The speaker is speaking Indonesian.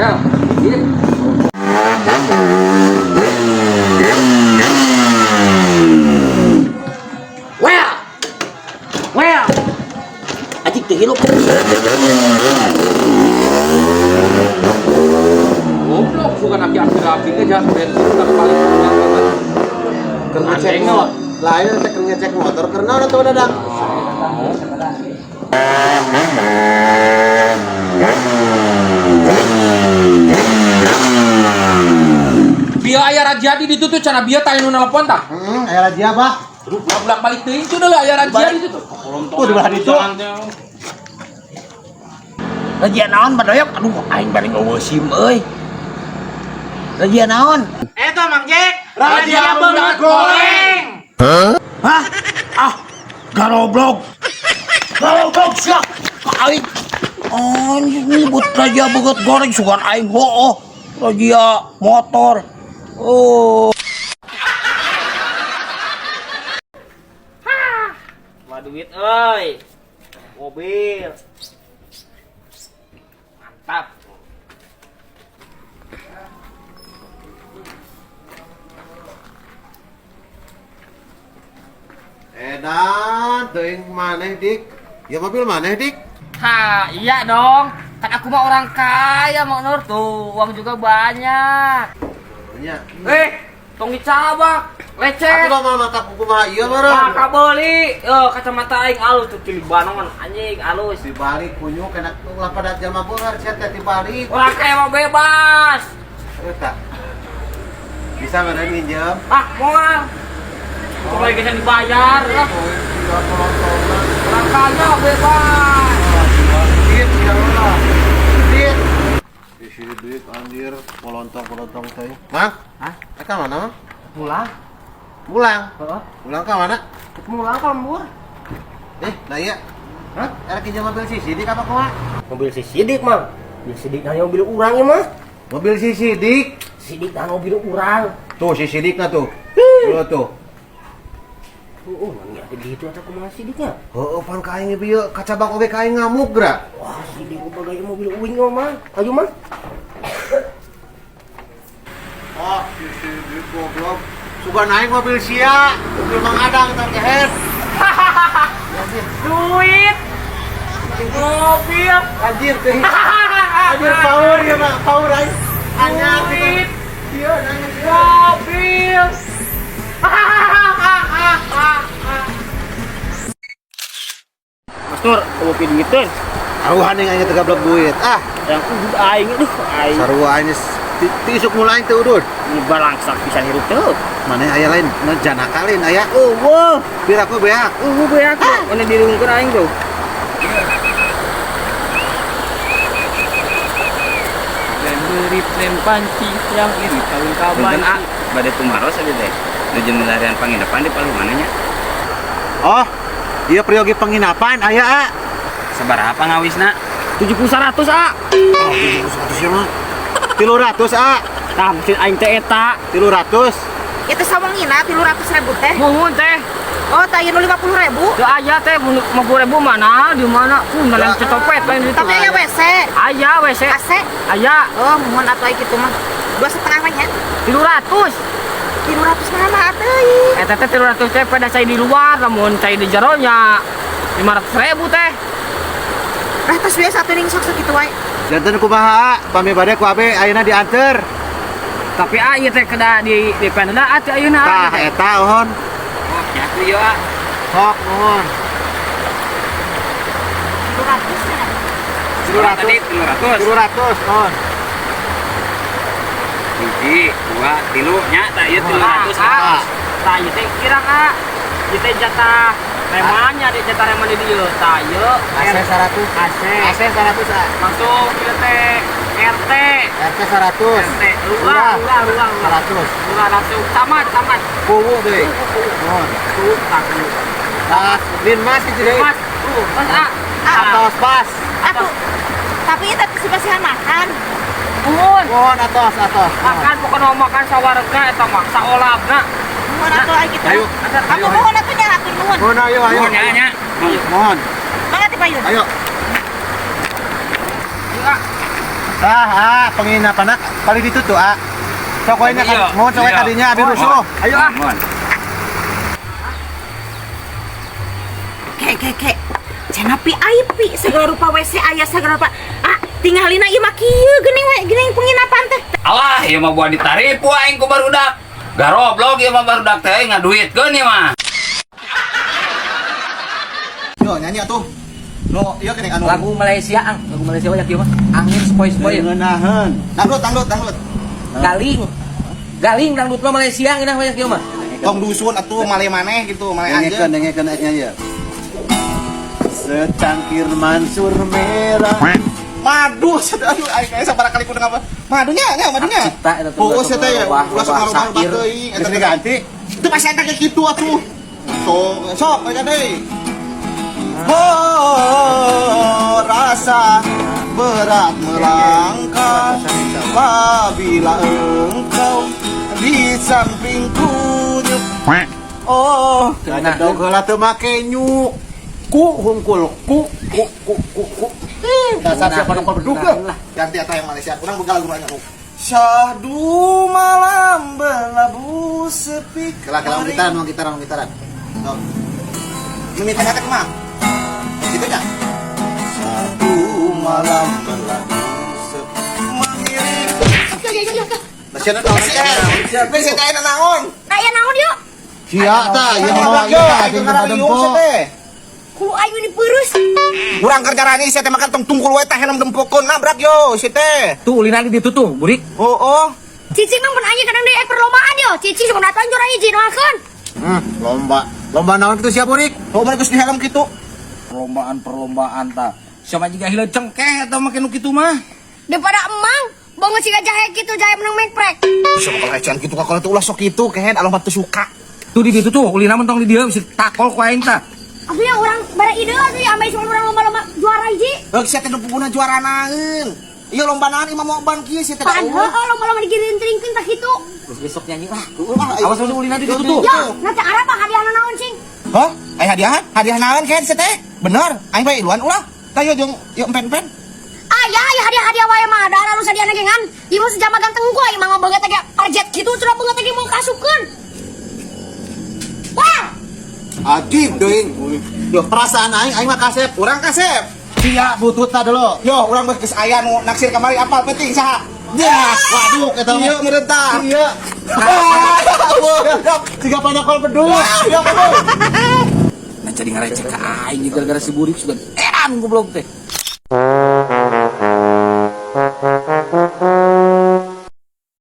Ayo, dikit. Well, ajik teh hirup. Goblok suka nak api ke jalan bensin tak paling Keur ngecek lain teh ngecek motor karena udah tuh dadak. Bio aya raja di ditu tuh cenah bio tanya nu nelpon tah. Aya raja bah. Aduh, bolak-balik teuing tuh lah aya raja di ditu. Tuh di belah ditu. Razia naon badoyok? Aduh, aing bari ngeusim euy. Razia naon? Eta Mang Jack, Razia beungat goreng. Hah? Ah, garoblok. Garoblok sia. Aing anjing nyebut razia beungat goreng sugan aing hooh. Razia motor. Oh. duit euy. Mobil. Mantap. Edan, teuing maneh dik. Ya mobil maneh dik. Ha, iya dong. Kan aku mah orang kaya, Mak Nur tuh. Uang juga banyak. Nya. Tong dicabak. Lecet. Aku mah mata kuku mah ieu bareng. Maka beli. Kacamata aing alus tuh pilih banongan anjing alus. Dibalik kunyu kena ulah pada jalma beungar sia teh dibalik. Orang kaya mah bebas. Eta. Bisa mana minjem? Moal. Kembali kita dibayar lah. Orang kaya bebas. Duit ya Allah. Duit. Isi duit anjir, polontong teh. Mang? Hah? Eka mana, Mang? Pulang. Pulang. Heeh. Pulang ke mana? Pulang ke lembur. Nah iya. Hah? Ada pinjam mobil si Sidik apa kumaha? Mobil si Sidik, Mang. Mobil Sidik nanya mobil urang ya, Mas. Mobil si Sidik. Sidik nanya mobil urang. Tuh si Sidikna tuh. Tuh. Mami ada gitu atau kumaha Sidiknya? Heeh, pan ka aing ieu kacabak oge ka aing ngamuk gra. Wah, Sidik bagaya mobil uing mah, Mang. Ayo, Mang. Oh, si Sidik goblok. Sugan aing mobil sia, mobil Mang Adang teh keher. Duit. Mobil. Anjir teh. Anjir power ya, Mak. Power aing. Anyar Duit. Ieu nangis. Mobil. Mas Nur, kamu pinditin. Aruhan yang aing teh gablok duit. Ah, Yang udah aing aduh aing. sarua aing tisuk mulai teh udud. Ini balangsak bisa hirup tuh. Mana aya lain janakalin aya. Wah. Biar aku beak. Beak. Mana dirungkeun aing tuh. Dan beri plan panci yang ini tahun kaban. Mungkin pada tumaros aja deh. Nuju melarian penginapan di Palu mananya? Oh, iya periogi penginapan aya A. Sabaraha pangawisna? 70-100 A. Oh, 100 ya mah. 300 A. Tah mesin aing teh eta. 300. Itu sawangina 300.000 teh. Muhun teh. Oh, tah ieu 50.000. Teu aya teh 50.000 mana? Di mana? Dalam cetopet lain itu. Tapi aya WC. Aya WC. AC. Aya Oh, mohon atuh aya kitu mah. 2,5 nya. 300. 300 mana teh? Eta teh 300 teh pada cai di luar, namun cai di jeronya 500.000 teh. Tos biasa satu ning sok kitu wae. Janten kumaha pami bade ku abe ayeuna dianter. Tapi ieu teh kada di pendeda atuh ayeuna. Tah eta ohon. Oh, ya tuh yo. Sok mohon. 200 ya. 300. 300 mohon. Hiji, dua, tilu, nya tak ieu 300. Tah ieu teh kirang ieu teh jatah remanya di jatah reman di dieu. Tah ieu AC 100. AC 100 A. Masuk ieu teh RT. RT 100. RT lurah. 100. Lurah langsung camat. Kuwu deui. Mohon. Tuh tak. Tas Linmas kitu deui. Mas, pas A. Atos pas. Atuh. Tapi itu kasihan makan. Mohon. Mohon atos. Makan pokoknya makan sawarga eta mah saolabna. Mohon atuh aya kitu. Ayo. Aku mohon atuh nya hatur nuhun. Mohon ayo. Nya nya. Mohon. Mangga ti payun. Ayo. Enggak. penginapan nak. Kali ditutup So kowe nya Iya. mau cowe Iya. tadinya abi rusuh. Ayo ah. Mohon. Kek. Cenah pi pi segala rupa WC aya segala rupa. Tinggalin ieu mah kieu geuning penginapan teh. Alah, ieu mah buat ditaripu aing ku barudak. Garoblok ieu mah barudak teh ngaduitkeun ieu mah. Yo nyanyi atuh. No, ieu kene anu. Lagu Malaysia banyak ieu mah. Angin sepoi-sepoi. Ngeunaheun. Dangdut. Galing dangdut mah Malaysia ngeunah banyak ieu mah. Tong dusun atuh male maneh gitu, male anjeun. Dengekeun aya. Secangkir mansur merah. Madu, aduh, aing sabaraha kali kudu ngapa? Madunya. Cipta eta tuh. Pokoknya teh ya, ulah sok marubah teuing, eta diganti. Itu masih eta kayak kitu atuh. Sok aya deui. Oh, rasa berat melangkah apabila engkau di sampingku. Oh, Nah, heula teu make nyuk. Ku hungkul ku. Dasar siapa nongkol bedug lah. Ganti eta yang Malaysia. Urang boga lagu nanya. Syahdu malam berlabuh sepi. Kela gitaran. No. Ini tanya ke mah. Gitu nya. Syahdu malam berlabuh sepi. Mengiring. Masih naon? Masih kayak naon? Aya naon yuk? Sia tah, ieu mah ieu tah jeung dempo. Kulo ayu ini peurus. Urang kerjarani sia teh makan tungkul we teh helm dempokeun nabrak yo sia teh. tuh ulina di ditu tuh, burik. Oh. Cici mah mun aya kadang deui perlombaan yo. Cici cuma datang juara hiji doakeun. Lomba naon kitu sia burik? Oh mana geus di helm kitu. Perlombaan ta. Sama juga hilang cengkeh atau makin kitu mah. Daripada emang bangun siga jahe kitu jahe menang mengprek. Bisa bakal ecean kitu ka kalau teh ulah sok kitu kehead aloh mah teu suka. Tuh di ditu tuh, ulina mentong di dieu bisa takol ku aing tah. Aku ya orang bara ide atuh ame cuma urang lomba-lomba juara hiji. Heuk sia teh punguna juara naeun. Ieu lomba naon imah mau ban kieu sia teh. Pan heuh lomba-lomba digiring-giringkeun tah kitu. Besok nyanyi lah. Awas Awas ulina di ditu tuh. Yo, nanti arah mah hadiahna naon cing? Hah? Aya hadiahan? Hadiah naon kehead sia teh? Bener, aing bae iluan ulah. Tah yo jeung yo empen-empen. Aya hadiah wae mah ada anu sadiana gengan. Ieu mah sejama ganteng gua imah ngomong teh target kitu cenah beungeut teh mau kasupkeun. Wah, Ajib deui. Yo perasaan aing mah kasep, urang kasep. Sia bututna dulu. Yo urang geus aya nu naksir kamari apal penting saha? Ya, waduh eta ieu meurentah. Iya. Tiga panakol bedug. Ya, Nah jadi ngarecek ka aing gara-gara si burik sudah edan goblok teh.